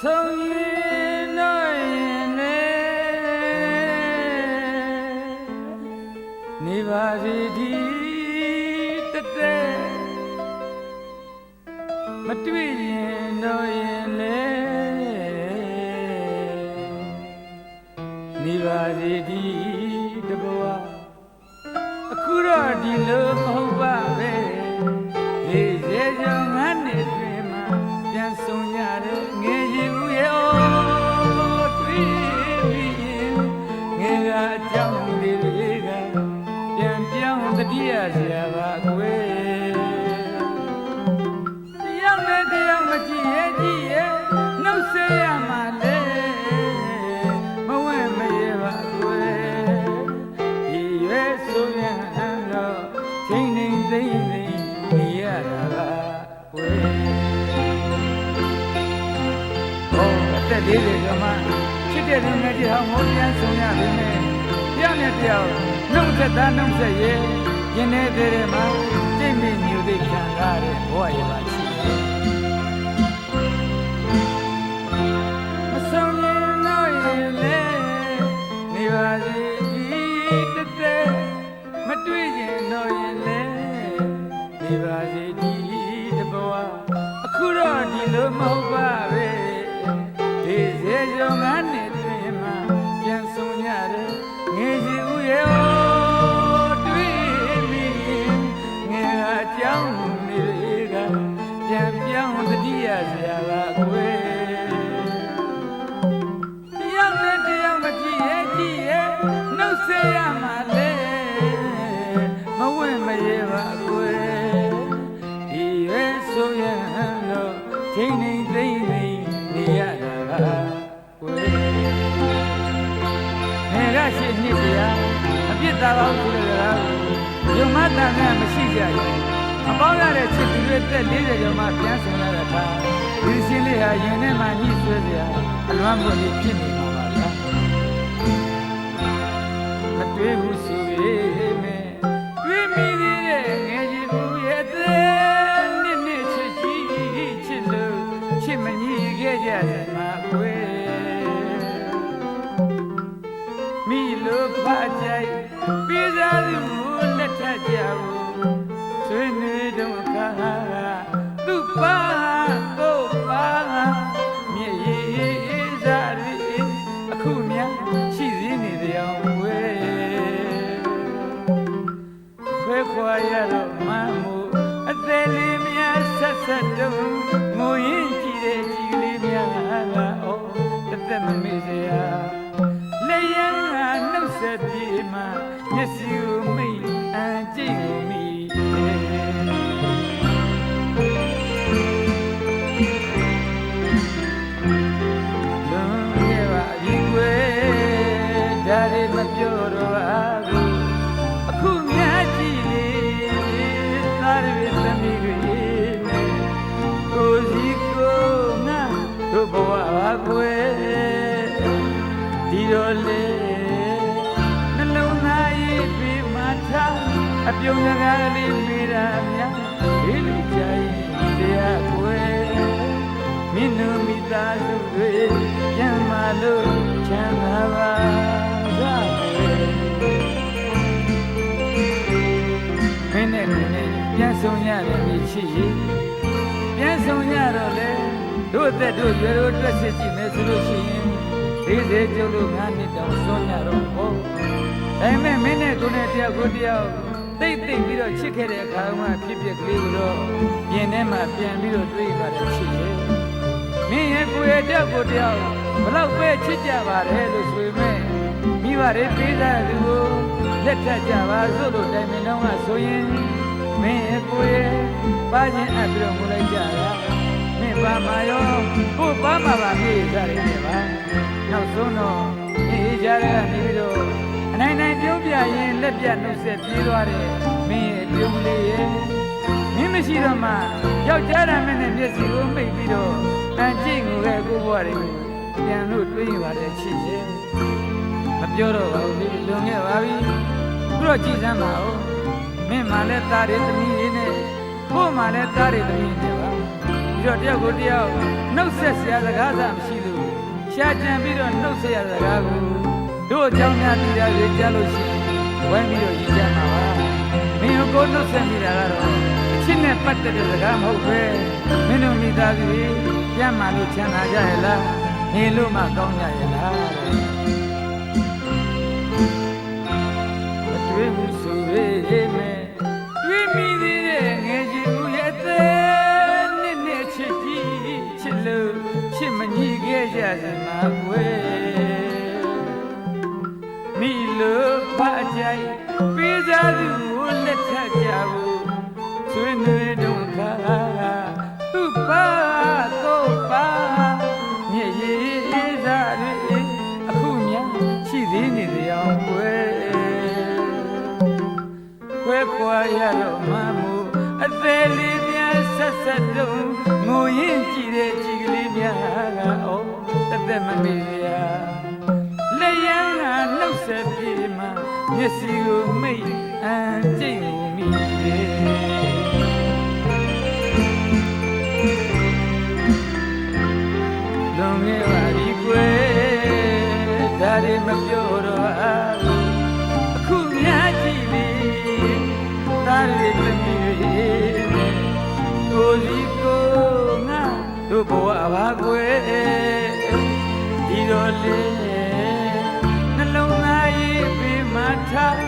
ဆုံးရင်တော့ရင်လေနေပါစေဒီတက်တက်မတွေ့ရင်တော့ရင်လေနေပါစေဒီတဘဝအခုတော့ဒီလိုမဟုတ်ပါပဲလေးစေကြောင့်ငါနေတွင်မှာပြန်ဆုံးရတဲ့ငယ်ကြီးဦးရဲ့တွေ့ပြီးရင်ငယ်ကအကြောင်းလေးတွေကပြန်ပြောင်းတတိယဆရာပါကွယ်တယောက်နဲ့တယောက်မကြည့်ရဲ့ကြည့်ရဲ့နှုတ်ဆက်ရမှာလေမဝဲမရပါကွယ်ဒီရွယ်ဆိုရင်တော့ချိန်နေသိနေနေရတာပါကွယ်တက်လေးတွေကမှချစ်တဲ့လူငယ်ကြီးဟောင်းမိုးပြန်ဆုံးရပြီမဲ့ပြောင်းနဲ့ပြောင်းနှုတ်ဆက်သားနှုတ်ဆက်ရဲ့ရင်ထဲသေးမှာကြိတ်မိညူသိခံရတဲ့ဘဝရပါချစ်မဆုံးရင်တော့ရင်လေနေပါစေဒီတက်တက်မတွေ့ရင်တော့ရင်လေနေပါစေဒီတဘဝအခုတော့ဒီလိုမဟုတ်ပါပဲဒီစေကြောင့်ငါနဲ့တွင်မှာပြန်ဆုံးရတဲ့ငယ်ကြီးဦးရဲ့တွေ့ပြီးငယ်အကြောင်းတွေကပြန်ပြောင်းတတိယဆရာပါကွယ်တယောက်နဲ့တယောက်မကြည့်ရဲ့ကြည့်ရဲ့နှုတ်ဆက်ရမှာလေမဝင့်မရဲပါကွယ်ဒီရဲ့ဆိုရင်တော့ချိန်နေသိနေနေရတာကွယ်နေရရှိနှစ်တရားအပြစ်သားပါဆိုရတာယုံမတန်နဲ့မရှိကြဘူးအပေါင်းရတဲ့ချစ်သူတွေတက်40ကျော်မှပြန်ဆောင်ရတဲ့အခါဒီရှင်လေးဟာရင်ထဲမှာညှိဆွဲစရာအလွမ်းပွင့်လေးဖြစ်နေမှာပါဗျာမတွေ့ဘူးဆိုပေမဲ့တွေ့မိသေးတဲ့ငယ်ကြီးဘူးရဲ့တဲ့နှစ်ချစ်ကြီးချစ်လို့ချစ်မညှိခဲ့ကြစမှာကွယ်မိလို့ဖားကြိုက်ပေးစားသူလက်ထပ်ကြဘူးဆွေးနွေးတော့ခါသူ့ပါကိုပါမြေရေးစားရီအခုများရှိစင်းနေတဲ့အဝဲခွဲခွာရတော့မမို့အသေးလေးများဆက်ဆက်တော့ငိုရင်ကြည့်တဲ့ကြည်လေးများကတသက်မမေ့စရာလက်ရန်ကနှုတ်ဆက်ပြေမှမျက်စိကိုမိတ်အန်ကြည့်ကိုမိဒါတွေမပြောတော့ပါဘူးအခုမြတ်ကြည့်လေသားတွေသမီးတွေနဲ့ကိုစီကိုငါတို့ဘဝပါကွယ်ဒီတော့လေနှလုံးသားရေးပြီးမှထားအပြုံးစကားလေးပေးတာများဒီလူကြရင်တရားကွယ်မင်းတို့မိသားစုတွေပြန်မလို့ချမ်းသာပါမင်းနဲ့ကိုယ်နဲ့ပြန်ဆုံးရတယ်မြည်ချစ်ရင်ပြန်ဆုံးရတော့လေတို့အသက်တို့ရွယ်တို့တွက်စစ်ကြည့်မယ်ဆိုလို့ရှိရင်40ကျော်လို့ငါနှစ်တောင်ဆုံးရတော့ဟောဒါပေမဲ့မင်းနဲ့ကိုယ်နဲ့တယောက်ကိုတယောက်သိပြီးတော့ချစ်ခဲ့တဲ့အခါမှဖြစ်ကလေးကိုတော့ပြင်ထဲမှာပြန်ပြီးတော့တွေးပါတယ်ချစ်ရဲ့မင်းရဲ့ကိုယ်ရဲ့တယောက်ကိုတယောက်ဘလောက်ပဲချစ်ကြပါတယ်လို့ဆိုပေမဲ့မိဘတွေပေးစားသူကိုလက်ထပ်ကြပါစို့လို့တိုင်ပင်တော့ကဆိုရင်မင်းရဲ့ကိုယ်ရဲ့ပါခြင်းအပ်ပြီးတော့ငိုလိုက်ကြတာမင်းပါမရောကိုပါမှာပါမေးစားရနေပါနောက်ဆုံးတော့အေးကြရကနေပြီးတော့အနိုင်ပြုံးပြရင်လက်ပြနှုတ်ဆက်ပြေးသွားတယ်မင်းရဲ့ပြုံးလေးရဲ့မင်းမရှိတော့မှယောက်ျားရမင်းနဲ့မျက်စိကိုမိတ်ပြီးတော့အန်ကြည့်ငိုခဲ့ကိုဘွားတွေကိုပြန်လို့တွေးရပါတယ်ချစ်ရဲ့မပြောတော့ပါဘူးဒီလွန်ခဲ့ပါပြီခုတော့ကြည်စမ်းပါဦးမင်းမှလည်းသားတွေသမီးတွေနဲ့ကို့မှလည်းသားတွေသမီးတွေပါဒီ တော့တယောက်ကိုတယောက်နှုတ်ဆက်စရာစကားသာမရှိလို့ရှာကြံပြီးတော့နှုတ်ဆက်ရစကားကိုတို့အကြောင်းများသိတာတွေကြားလို့ရှိရင်ဝိုင်းပြီးတော့ရည်ကြမှာပါမင်းကိုနှုတ်ဆက်မိတာကတော့အချင်းနဲ့ပတ်သက်တဲ့စကားမဟုတ်ပဲမင်းတို့မိသားစုတွေပြန်မှလို့ချမ်းသာကြရဲ့လားနေလို့မှကောင်းကြရဲ့လားတွေ့မှုဆိုရဲမဲ့တွေ့မိသေးတဲ့ငယ်ချင်းဦးရဲ့တဲ့နှစ်ချစ်ကြီးချစ်လို့ချစ်မညီခဲ့ကြစမှာကွယ်မိလို့ဖအကြိုက်ပေးစားသူကိုလက်ထပ်ကြဖို့ဆွေးနွေးတော့ခါသူ့ပါတော့ပါမြေရေးစားတွေအခုများရှိသေးနေတယ်အောင်ကွယ်ခွဲခွာရတော့မှမို့အသေးလေးများဆက်ဆက်တုံးငိုရင်ကြည့်တဲ့ကြည်ကလေးများကဩတသက်မမေ့ရလက်ရန်ကနှုတ်ဆက်ပြေမှမျက်စိကိုမိတ်အန်ကျိတ်နေမိတယ်လွန်ခဲ့ပါပြီကွယ်ဒါတွေမပြောတော့အခုများကြည့်လေဒါတွေသမီးတွေကိုစီကိုငါတို့ဘဝပါကွယ်ဒီတော့လေနှလုံးသားရေးပြီးမှထား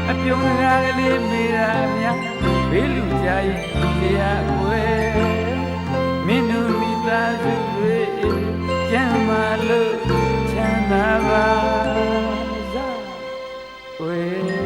အပြုံးကားကလေးမိတာများဘေးလူကြရင်တရားကွယ်မင်းတို့မိသားစုတွေကျမ်းမာလို့ချမ်းသာပါစားကွယ်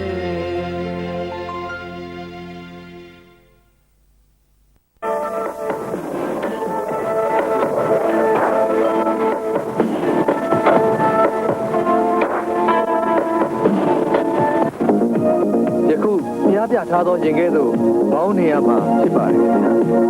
ပြထားသောရင်ကဲ့သို့မောင်းနေရမှာဖြစ်ပါတယ်ခင်ဗျာ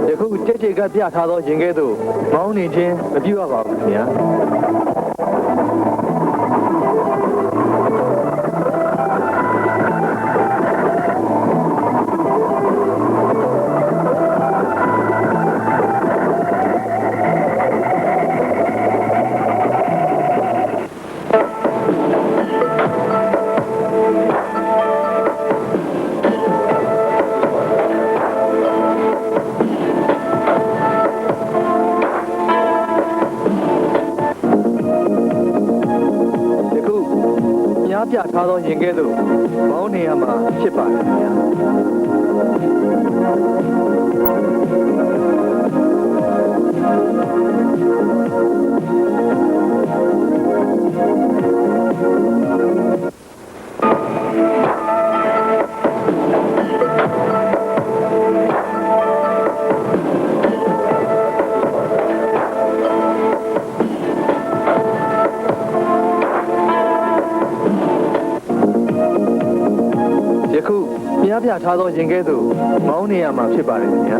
ယခုကြက်ကြက်ကပြထားသောရင်ကဲ့သို့မောင်းနေခြင်းမပြုရပါဘူးခင်ဗျာပြထားသောရင်ကဲ့သို့မောင်းနေရမှာဖြစ်ပါတယ်ခင်ဗျာပြထားသောရင်ကဲ့သို့မောင်းနေရမှာဖြစ်ပါတယ်ခင်ဗျာ